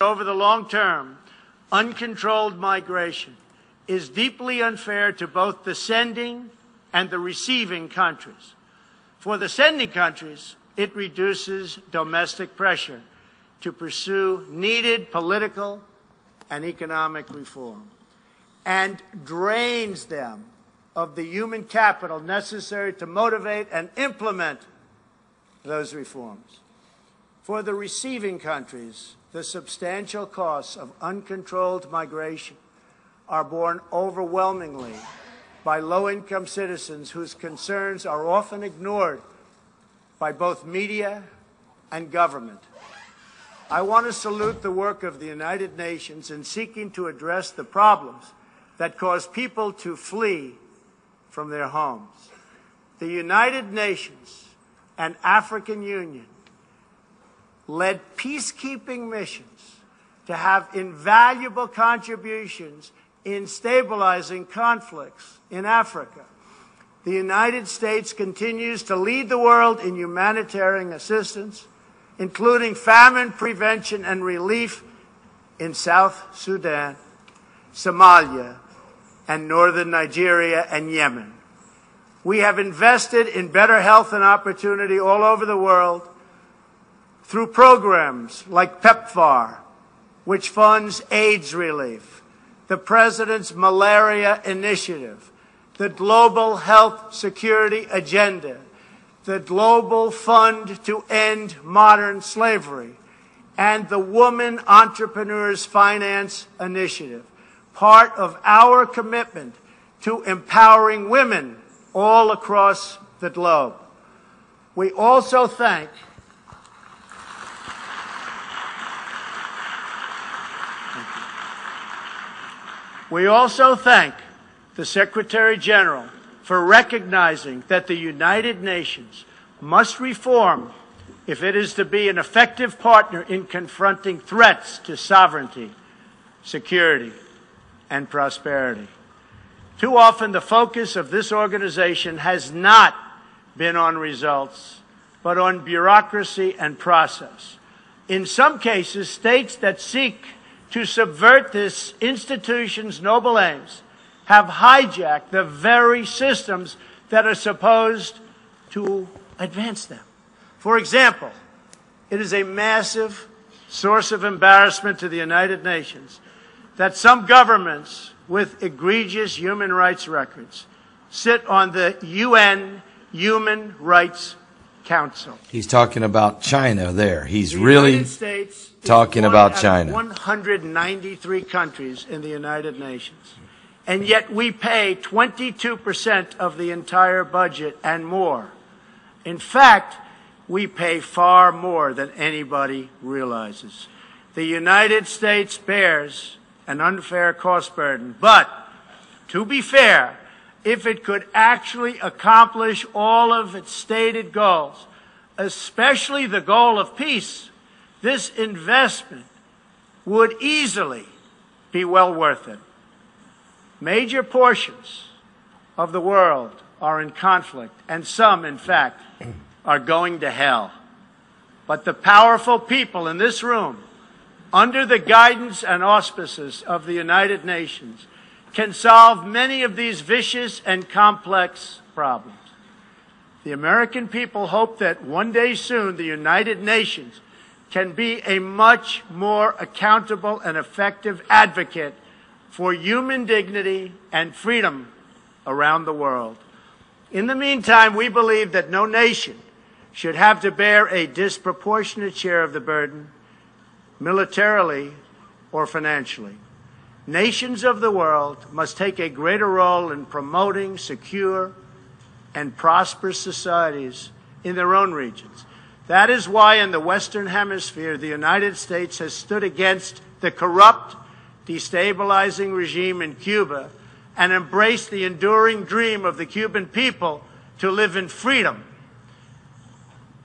Over the long term, uncontrolled migration is deeply unfair to both the sending and the receiving countries. For the sending countries, it reduces domestic pressure to pursue needed political and economic reform and drains them of the human capital necessary to motivate and implement those reforms. For the receiving countries, the substantial costs of uncontrolled migration are borne overwhelmingly by low-income citizens whose concerns are often ignored by both media and government. I want to salute the work of the United Nations in seeking to address the problems that cause people to flee from their homes. The United Nations and African Union led peacekeeping missions to have invaluable contributions in stabilizing conflicts in Africa. The United States continues to lead the world in humanitarian assistance, including famine prevention and relief in South Sudan, Somalia, and northern Nigeria and Yemen. We have invested in better health and opportunity all over the world through programs like PEPFAR, which funds AIDS relief, the President's Malaria Initiative, the Global Health Security Agenda, the Global Fund to End Modern Slavery, and the Woman Entrepreneurs Finance Initiative, part of our commitment to empowering women all across the globe. We also thank the Secretary General for recognizing that the United Nations must reform if it is to be an effective partner in confronting threats to sovereignty, security, and prosperity. Too often, the focus of this organization has not been on results, but on bureaucracy and process. In some cases, states that seek to subvert this institution's noble aims have hijacked the very systems that are supposed to advance them. For example, it is a massive source of embarrassment to the United Nations that some governments with egregious human rights records sit on the UN Human Rights Council. He's talking about China there. He's really talking about China. 193 countries in the United Nations. And yet we pay 22% of the entire budget and more. In fact, we pay far more than anybody realizes. The United States bears an unfair cost burden, but to be fair, if it could actually accomplish all of its stated goals, especially the goal of peace, this investment would easily be well worth it. Major portions of the world are in conflict, and some, in fact, are going to hell. But the powerful people in this room, under the guidance and auspices of the United Nations, can solve many of these vicious and complex problems. The American people hope that one day soon the United Nations can be a much more accountable and effective advocate for human dignity and freedom around the world. In the meantime, we believe that no nation should have to bear a disproportionate share of the burden, militarily or financially. Nations of the world must take a greater role in promoting secure and prosperous societies in their own regions. That is why in the Western Hemisphere, the United States has stood against the corrupt, destabilizing regime in Cuba and embraced the enduring dream of the Cuban people to live in freedom.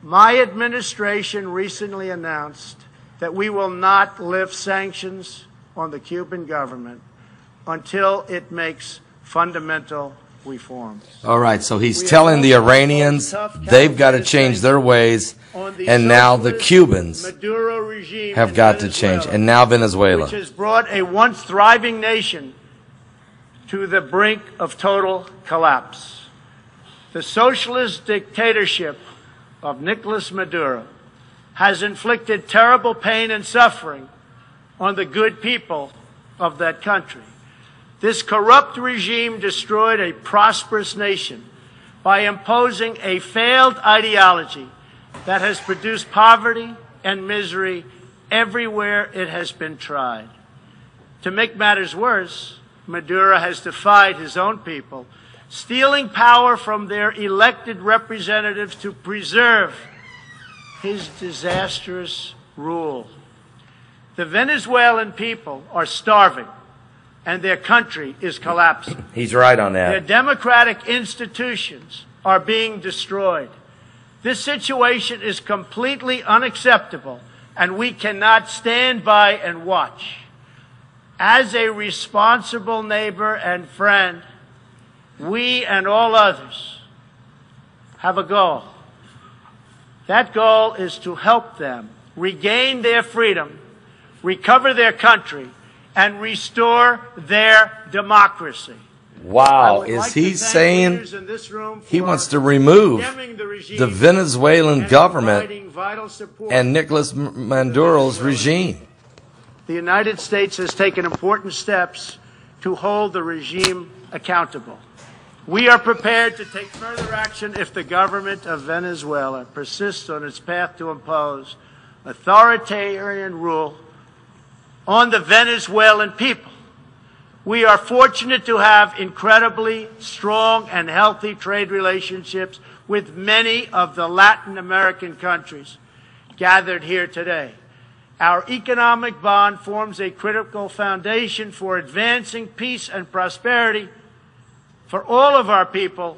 My administration recently announced that we will not lift sanctions on the Cuban government until it makes fundamental reforms. All right, so he's telling the Iranians they've got to change their ways, and now the Cubans have got to change, and now Venezuela. Which has brought a once thriving nation to the brink of total collapse. The socialist dictatorship of Nicolas Maduro has inflicted terrible pain and suffering on the good people of that country. This corrupt regime destroyed a prosperous nation by imposing a failed ideology that has produced poverty and misery everywhere it has been tried. To make matters worse, Maduro has defied his own people, stealing power from their elected representatives to preserve his disastrous rule. The Venezuelan people are starving, and their country is collapsing. He's right on that. Their democratic institutions are being destroyed. This situation is completely unacceptable, and we cannot stand by and watch. As a responsible neighbor and friend, we and all others have a goal. That goal is to help them regain their freedom, recover their country, and restore their democracy. Wow, is he saying he wants to remove the Venezuelan government and Nicolas Maduro's regime? The United States has taken important steps to hold the regime accountable. We are prepared to take further action if the government of Venezuela persists on its path to impose authoritarian rule on the Venezuelan people. We are fortunate to have incredibly strong and healthy trade relationships with many of the Latin American countries gathered here today. Our economic bond forms a critical foundation for advancing peace and prosperity for all of our people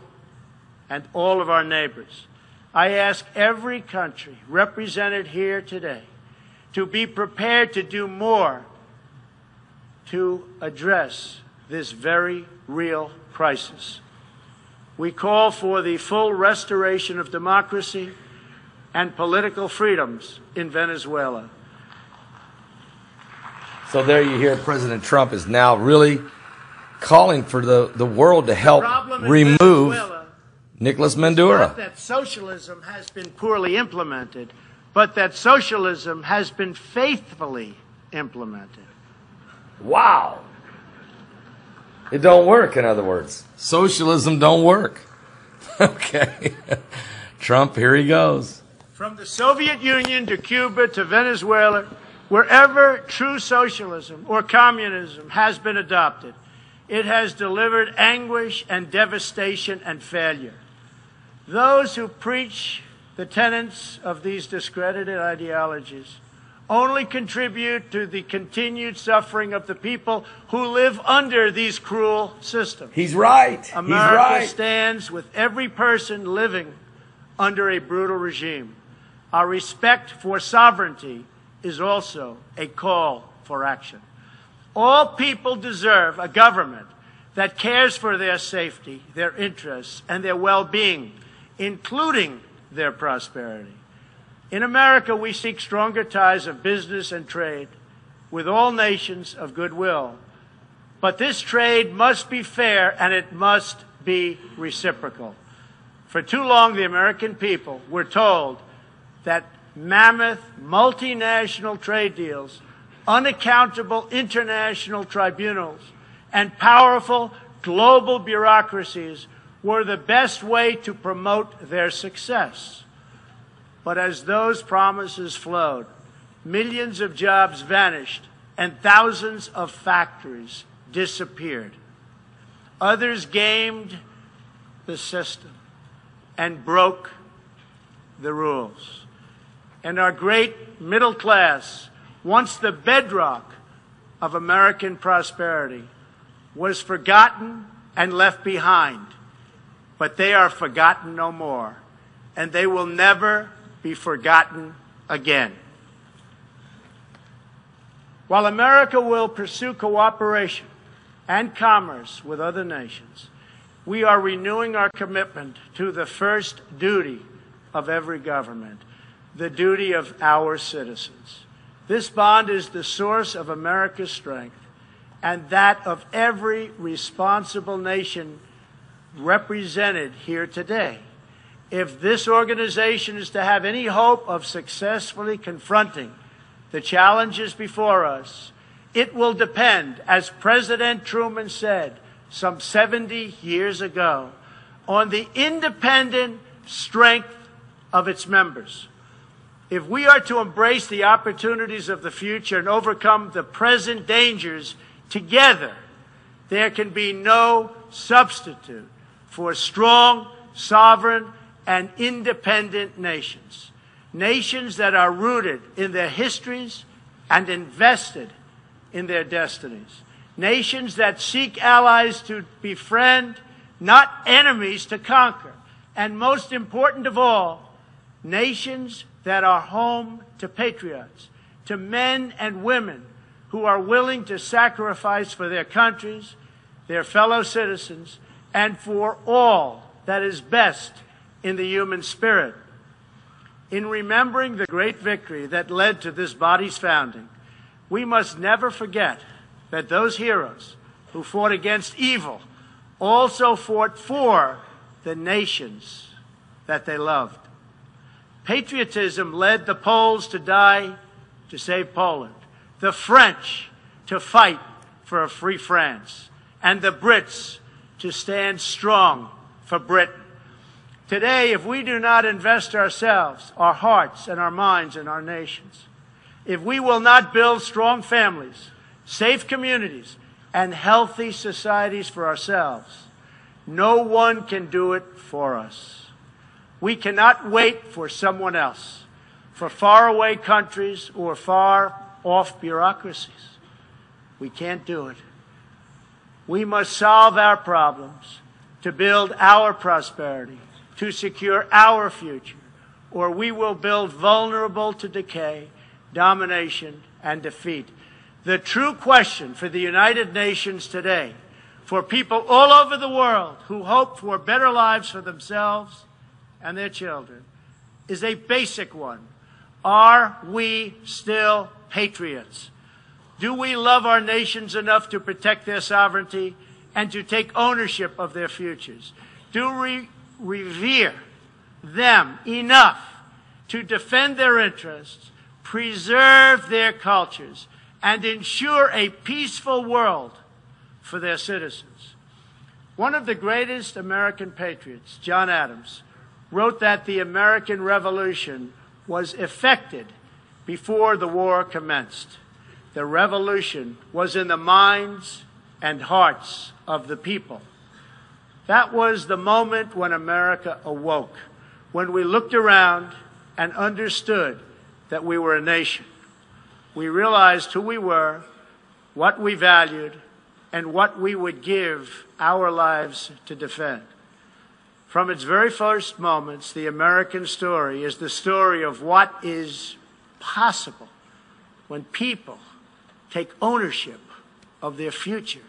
and all of our neighbors. I ask every country represented here today to be prepared to do more to address this very real crisis. We call for the full restoration of democracy and political freedoms in Venezuela. So there you hear President Trump is now really calling for the world to help remove Nicolas Maduro. Not that socialism has been poorly implemented, but that socialism has been faithfully implemented. Wow. It don't work, in other words. Socialism don't work. Okay. Trump, here he goes. From the Soviet Union to Cuba to Venezuela, wherever true socialism or communism has been adopted, it has delivered anguish and devastation and failure. Those who preach the tenets of these discredited ideologies only contribute to the continued suffering of the people who live under these cruel systems. He's right. America stands with every person living under a brutal regime. Our respect for sovereignty is also a call for action. All people deserve a government that cares for their safety, their interests, and their well-being, including their prosperity. In America, we seek stronger ties of business and trade with all nations of goodwill. But this trade must be fair and it must be reciprocal. For too long, the American people were told that mammoth multinational trade deals, unaccountable international tribunals, and powerful global bureaucracies were the best way to promote their success. But as those promises flowed, millions of jobs vanished and thousands of factories disappeared. Others gamed the system and broke the rules. And our great middle class, once the bedrock of American prosperity, was forgotten and left behind. But they are forgotten no more, and they will never be forgotten again. While America will pursue cooperation and commerce with other nations, we are renewing our commitment to the first duty of every government, the duty of our citizens. This bond is the source of America's strength and that of every responsible nation represented here today. If this organization is to have any hope of successfully confronting the challenges before us, it will depend, as President Truman said some 70 years ago, on the independent strength of its members. If we are to embrace the opportunities of the future and overcome the present dangers together, there can be no substitute for strong, sovereign, and independent nations. Nations that are rooted in their histories and invested in their destinies. Nations that seek allies to befriend, not enemies to conquer. And most important of all, nations that are home to patriots, to men and women who are willing to sacrifice for their countries, their fellow citizens, and for all that is best in the human spirit. In remembering the great victory that led to this body's founding, we must never forget that those heroes who fought against evil also fought for the nations that they loved. Patriotism led the Poles to die to save Poland, the French to fight for a free France, and the Brits to stand strong for Britain. Today, if we do not invest ourselves, our hearts, and our minds in our nations, if we will not build strong families, safe communities, and healthy societies for ourselves, no one can do it for us. We cannot wait for someone else, for faraway countries or far-off bureaucracies. We can't do it. We must solve our problems to build our prosperity, to secure our future, or we will build vulnerable to decay, domination, and defeat. The true question for the United Nations today, for people all over the world who hope for better lives for themselves and their children, is a basic one. Are we still patriots? Do we love our nations enough to protect their sovereignty and to take ownership of their futures? Do we revere them enough to defend their interests, preserve their cultures, and ensure a peaceful world for their citizens? One of the greatest American patriots, John Adams, wrote that the American Revolution was effected before the war commenced. The revolution was in the minds and hearts of the people. That was the moment when America awoke, when we looked around and understood that we were a nation. We realized who we were, what we valued, and what we would give our lives to defend. From its very first moments, the American story is the story of what is possible when people take ownership of their future.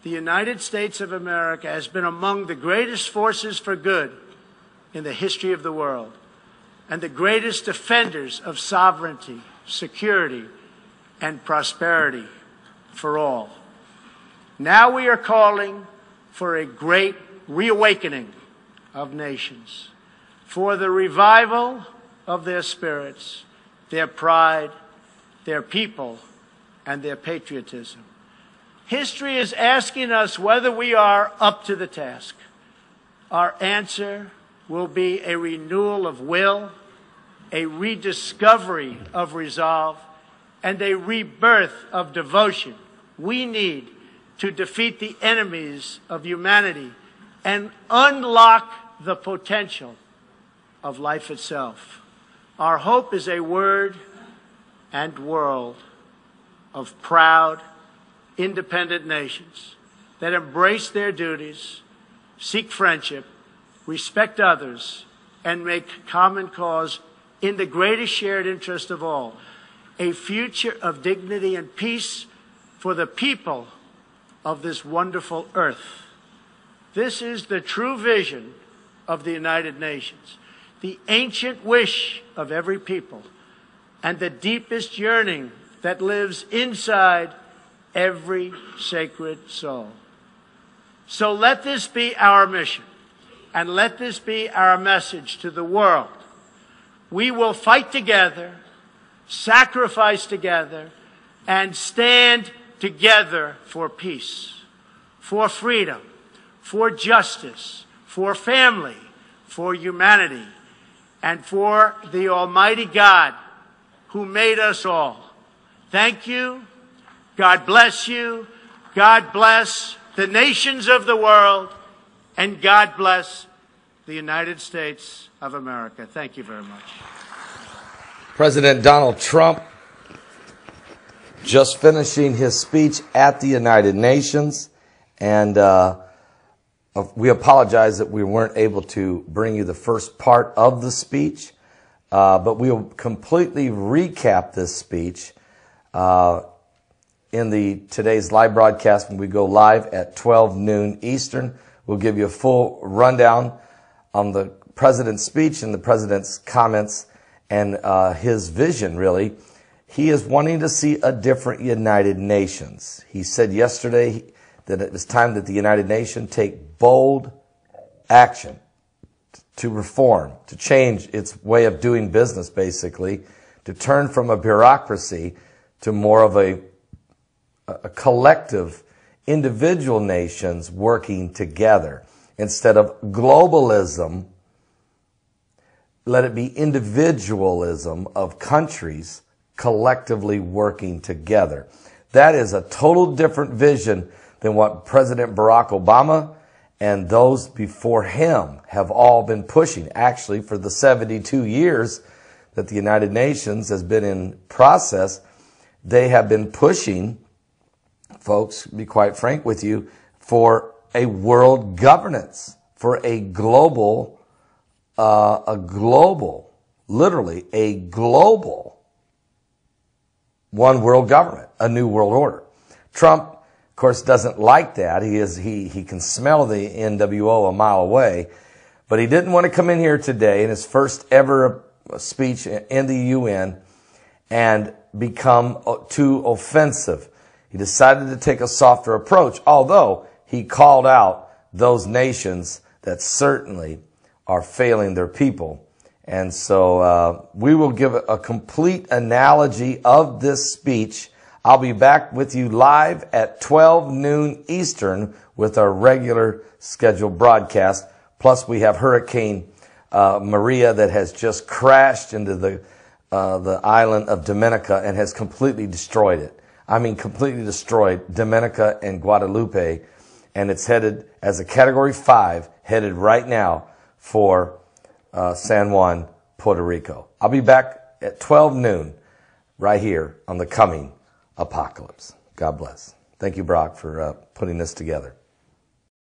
The United States of America has been among the greatest forces for good in the history of the world and the greatest defenders of sovereignty, security, and prosperity for all. Now we are calling for a great reawakening of nations, for the revival of their spirits, their pride, their people, and their patriotism. History is asking us whether we are up to the task. Our answer will be a renewal of will, a rediscovery of resolve, and a rebirth of devotion we need to defeat the enemies of humanity and unlock the potential of life itself. Our hope is a word and world of proud, independent nations that embrace their duties, seek friendship, respect others, and make common cause in the greatest shared interest of all, a future of dignity and peace for the people of this wonderful earth. This is the true vision of the United Nations, the ancient wish of every people, and the deepest yearning that lives inside every sacred soul. So let this be our mission, and let this be our message to the world. We will fight together, sacrifice together, and stand together for peace, for freedom, for justice, for family, for humanity, and for the Almighty God who made us all. Thank you. God bless you. God bless the nations of the world. And God bless the United States of America. Thank you very much. President Donald Trump just finishing his speech at the United Nations. And we apologize that we weren't able to bring you the first part of the speech. But we'll completely recap this speech in today's live broadcast when we go live at 12 noon Eastern. We'll give you a full rundown on the president's speech and the president's comments and his vision, really. He is wanting to see a different United Nations. He said yesterday that it was time that the United Nations take bold action to reform, to change its way of doing business, basically, to turn from a bureaucracy to more of a collective, individual nations working together. Instead of globalism, let it be individualism of countries collectively working together. That is a total different vision than what President Barack Obama and those before him have all been pushing. Actually, for the 72 years that the United Nations has been in process, they have been pushing, folks, to be quite frank with you, for a world governance, for a global, literally a global one world government, a new world order. Trump, of course, doesn't like that. He can smell the NWO a mile away, but he didn't want to come in here today in his first ever speech in the UN and become too offensive. He decided to take a softer approach, although he called out those nations that certainly are failing their people. And so we will give a complete analogy of this speech. I'll be back with you live at 12 noon Eastern with our regular scheduled broadcast. Plus, we have Hurricane Maria that has just crashed into the island of Dominica and has completely destroyed it. I mean, completely destroyed Dominica and Guadalupe. And it's headed as a Category 5, headed right now for San Juan, Puerto Rico. I'll be back at 12 noon right here on the coming apocalypse. God bless. Thank you, Brock, for putting this together.